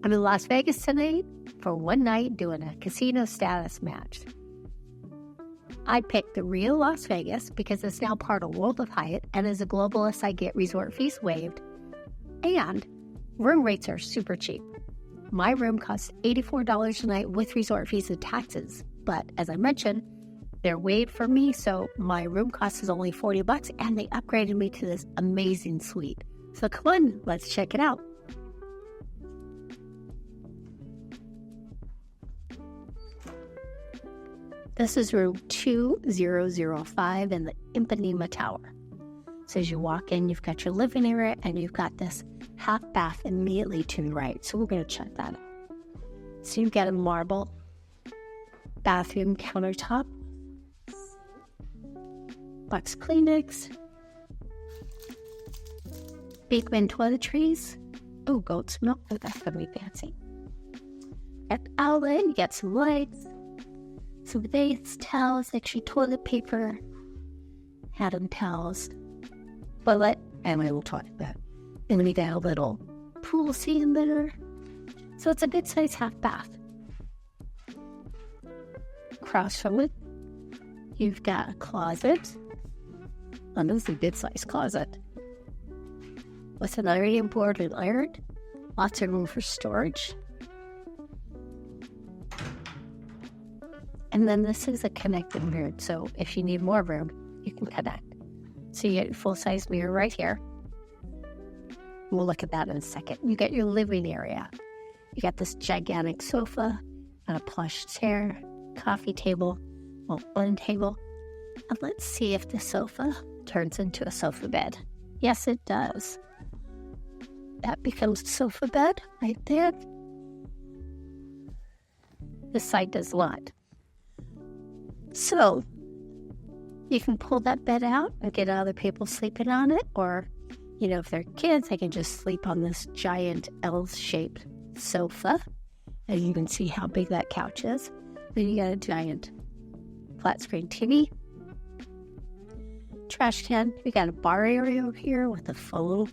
I'm in Las Vegas tonight for one night doing a casino status match. I picked the Rio Las Vegas because it's now part of World of Hyatt, and as a globalist, I get resort fees waived, and room rates are super cheap. My room costs $84 a night with resort fees and taxes, but as I mentioned, they're waived for me, so my room cost is only $40, and they upgraded me to this amazing suite. So come on, let's check it out. This is room 2005 in the Ipanema Tower. So as you walk in, you've got your living area and you've got this half bath immediately to the right. So we're going to check that out. So you've got a marble bathroom countertop, box Kleenex, Beekman toiletries. Oh, goat's milk. Oh, that's going to be fancy. At the outlet, you got some lights, some bidets, towels, extra toilet paper, Adam towels, toilet, and my little toilet bed. And we got a little pool scene there. So it's a good size half bath. Across from it, you've got a closet. Oh, this is a good size closet. With an ironing board and iron. Lots of room for storage. And then this is a connected mirror, so if you need more room, you can connect. So you get your full-size mirror right here. We'll look at that in a second. You get your living area. You got this gigantic sofa, and a plush chair, coffee table, one table. And let's see if the sofa turns into a sofa bed. Yes, it does. That becomes a sofa bed right there. This side does not. So, you can pull that bed out and get other people sleeping on it, or, if they're kids, they can just sleep on this giant L-shaped sofa. And you can see how big that couch is. Then you got a giant flat screen TV, trash can. We got a bar area over here with a full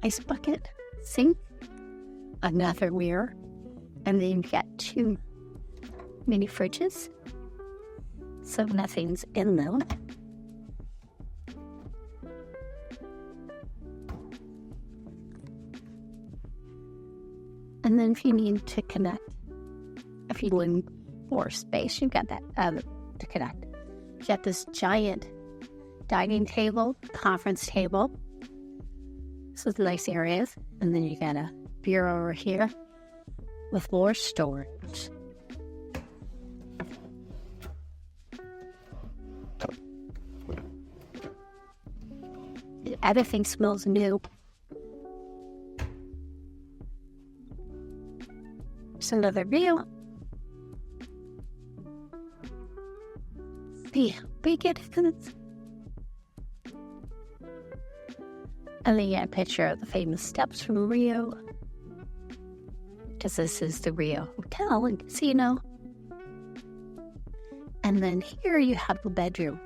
ice bucket, sink, another mirror, and then you've got 2 mini fridges. So nothing's in them. And then if you need to connect, if you need more space, you've got that to connect. You got this giant dining table, conference table. So it's nice areas. And then you got a bureau over here with more storage. Everything smells new. There's another view. See how big it is. And then you get a picture of the famous steps from Rio. Because this is the Rio Hotel and Casino. And then here you have the bedroom.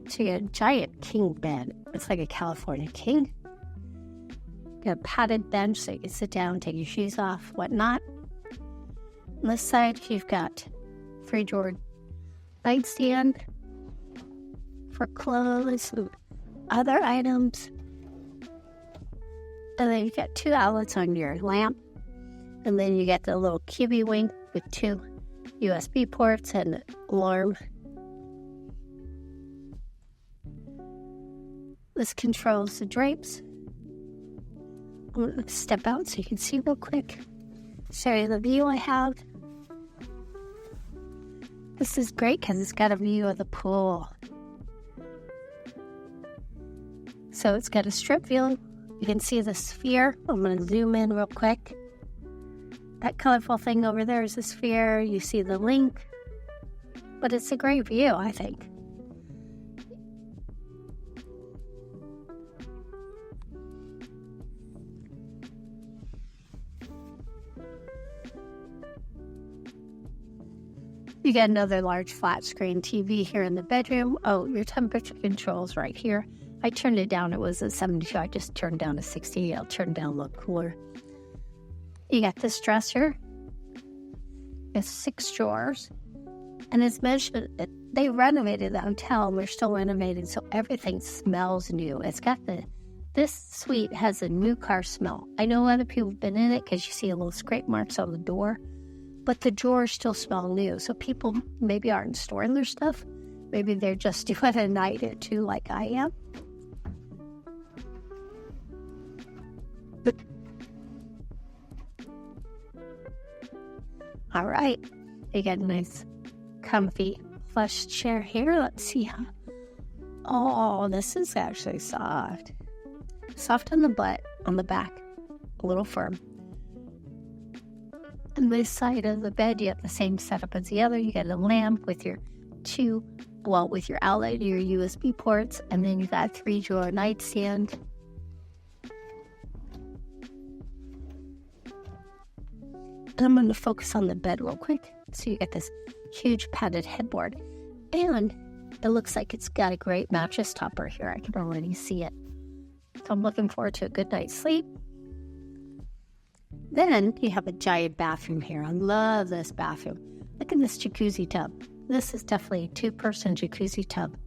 So you got a giant king bed. It's like a California king. You got a padded bench so you can sit down, take your shoes off, whatnot. On this side, you've got fridge or nightstand for clothes and other items. And then you got 2 outlets on your lamp. And then you get the little cubby wing with 2 USB ports and alarm. This controls the drapes. I'm going to step out so you can see real quick. Show you the view I have. This is great because it's got a view of the pool. So it's got a strip view. You can see the sphere. I'm going to zoom in real quick. That colorful thing over there is the sphere. You see the link. But it's a great view, I think. You get another large flat screen TV here in the bedroom. Oh, your temperature control's right here. I turned it down. It was at 72. I just turned down to 60. I'll turn it down a little cooler. You got this dresser. It's 6 drawers. And as mentioned, they renovated the hotel, and we're still renovating, so everything smells new. This suite has a new car smell. I know other people have been in it because you see a little scrape marks on the door, but the drawers still smell new. So people maybe aren't storing their stuff. Maybe they're just doing a night or two like I am. All right. You got a nice, comfy, plush chair here. Let's see how. Oh, this is actually soft. Soft on the butt, on the back, a little firm. On this side of the bed, you have the same setup as the other. You got a lamp with your with your outlet, your USB ports, and then you got a 3-drawer nightstand. And I'm going to focus on the bed real quick. So you get this huge padded headboard. And it looks like it's got a great mattress topper here. I can already see it. So I'm looking forward to a good night's sleep. Then you have a giant bathroom here. I love this bathroom. Look at this jacuzzi tub. This is definitely a 2-person jacuzzi tub.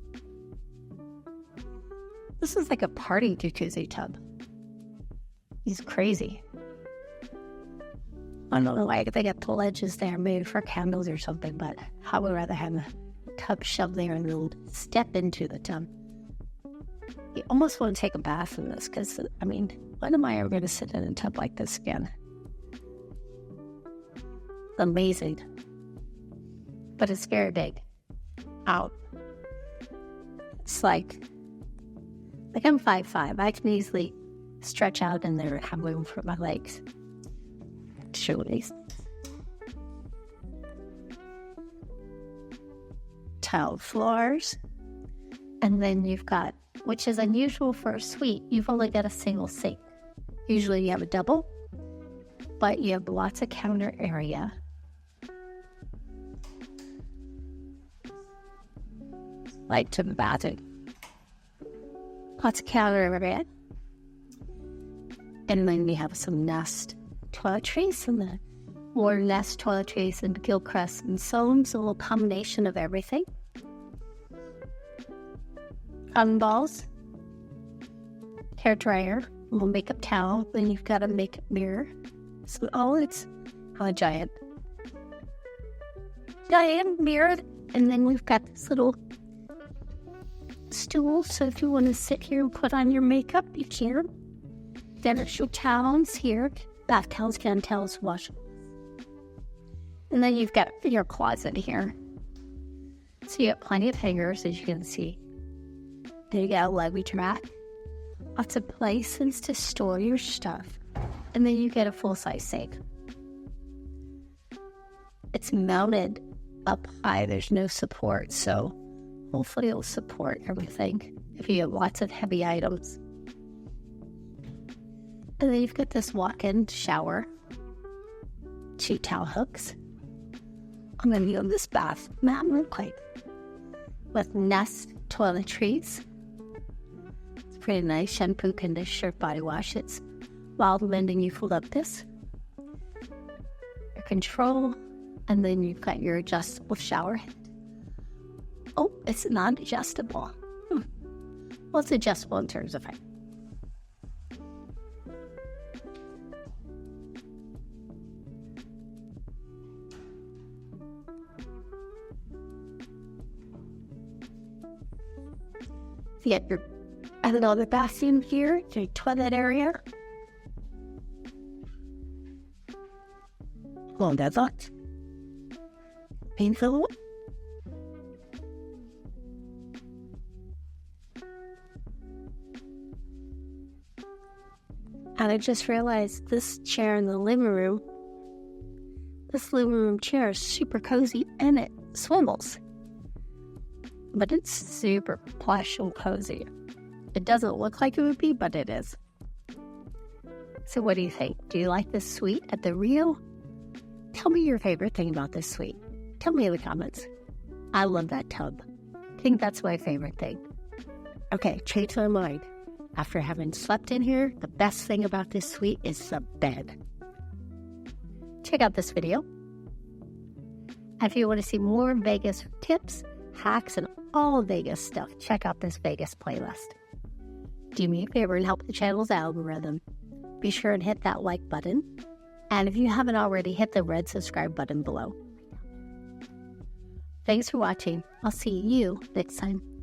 This is like a party jacuzzi tub. He's crazy. I don't know why they got the ledges there, maybe for candles or something, but I would rather have a tub shoved there and then step into the tub. You almost want to take a bath in this because, when am I ever going to sit in a tub like this again? Amazing. But it's very big. Out. It's like I'm 5'5". I can easily stretch out in there and have room for my legs. Shoulders. Tile floors. And then you've got, which is unusual for a suite, you've only got a single sink. Usually you have a double, but you have lots of counter area. Like to the bathroom. Lots of counter area. And then we have some Nest toiletries and the more Nest toiletries and Gilchrist and Soames, a little combination of everything. Cotton balls, hair dryer, a little makeup towel, then you've got a makeup mirror. So it's a giant mirror, and then we've got this little stool, so if you want to sit here and put on your makeup, you can. Then there's your towels here, bath towels, hand towels, wash. And then you've got your closet here. So you got plenty of hangers, as you can see. Then you got a luggage rack. Lots of places to store your stuff. And then you get a full-size sink. It's mounted up high. There's no support, so hopefully it'll support everything if you have lots of heavy items. And then you've got this walk-in shower, 2 towel hooks. I'm going to go this bath mat real quick with Nest toiletries. It's pretty nice. Shampoo, conditioner, body wash. It's while blending, you fold up this. Your control, and then you've got your adjustable shower head. Oh, it's not adjustable. Well, it's adjustable in terms of height. You get your another bathroom here, your toilet area. Well, that's not painful. And I just realized this chair in the living room, this living room chair is super cozy and it swivels. But it's super plush and cozy. It doesn't look like it would be, but it is. So what do you think? Do you like this suite at the Rio? Tell me your favorite thing about this suite. Tell me in the comments. I love that tub. I think that's my favorite thing. Okay, change my mind. After having slept in here, the best thing about this suite is the bed. check out this video. And if you want to see more Vegas tips, hacks, and all Vegas stuff, check out this Vegas playlist. Do me a favor and help the channel's algorithm. Be sure and hit that like button. And if you haven't already, hit the red subscribe button below. Thanks for watching. I'll see you next time.